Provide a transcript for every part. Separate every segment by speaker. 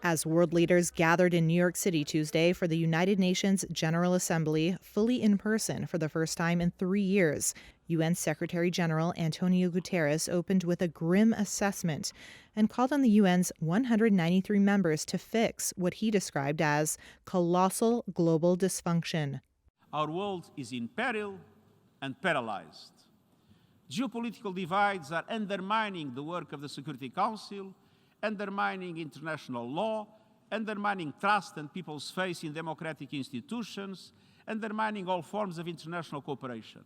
Speaker 1: As world leaders gathered in New York City Tuesday for the United Nations General Assembly, fully in person for the first time in 3 years, UN Secretary General Antonio Guterres opened with a grim assessment and called on the UN's 193 members to fix what he described as colossal global dysfunction.
Speaker 2: Our world is in peril and paralyzed. Geopolitical divides are undermining the work of the Security Council, undermining international law, undermining trust and people's faith in democratic institutions, undermining all forms of international cooperation.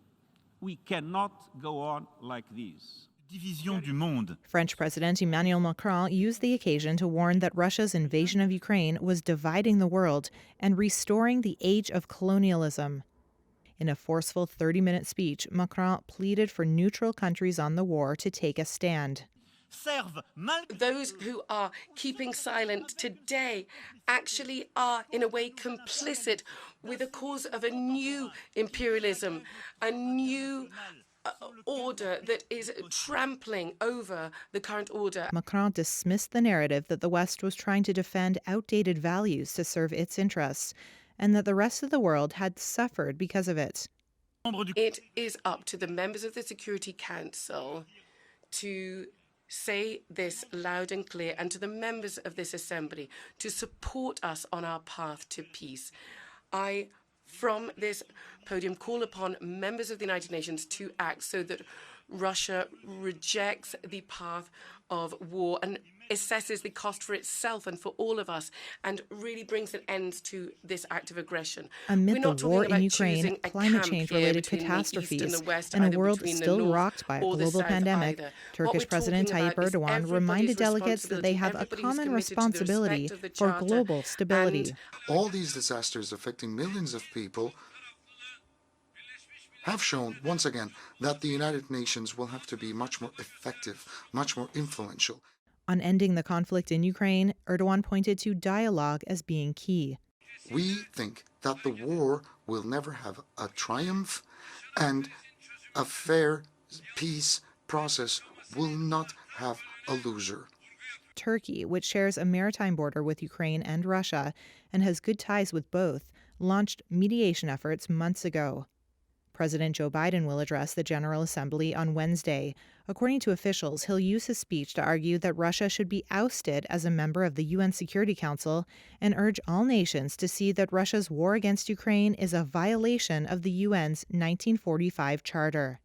Speaker 2: We cannot go on like this.
Speaker 3: Division du monde.
Speaker 1: French President Emmanuel Macron used the occasion to warn that Russia's invasion of Ukraine was dividing the world and restoring the age of colonialism. In a forceful 30-minute speech, Macron pleaded for neutral countries on the war to take a stand.
Speaker 4: Those who are keeping silent today actually are, in a way, complicit with the cause of a new imperialism, a new order that is trampling over the current order.
Speaker 1: Macron dismissed the narrative that the West was trying to defend outdated values to serve its interests, and that the rest of the world had suffered because of it.
Speaker 4: It is up to the members of the Security Council to say this loud and clear, and to the members of this assembly to support us on our path to peace. I, from this podium, call upon members of the United Nations to act so that Russia rejects the path of war and assesses the cost for itself and for all of us, and really brings an end to this act of aggression.
Speaker 1: Amid the war in Ukraine, climate change-related catastrophes, and a world still rocked by a global pandemic, Turkish President Tayyip Erdogan reminded delegates that they have a common responsibility for global stability.
Speaker 5: All these disasters affecting millions of people have shown, once again, that the United Nations will have to be much more effective, much more influential.
Speaker 1: On ending the conflict in Ukraine, Erdogan pointed to dialogue as being key.
Speaker 5: We think that the war will never have a triumph, and a fair peace process will not have a loser.
Speaker 1: Turkey, which shares a maritime border with Ukraine and Russia and has good ties with both, launched mediation efforts months ago. President Joe Biden will address the General Assembly on Wednesday. According to officials, he'll use his speech to argue that Russia should be ousted as a member of the UN Security Council and urge all nations to see that Russia's war against Ukraine is a violation of the UN's 1945 charter.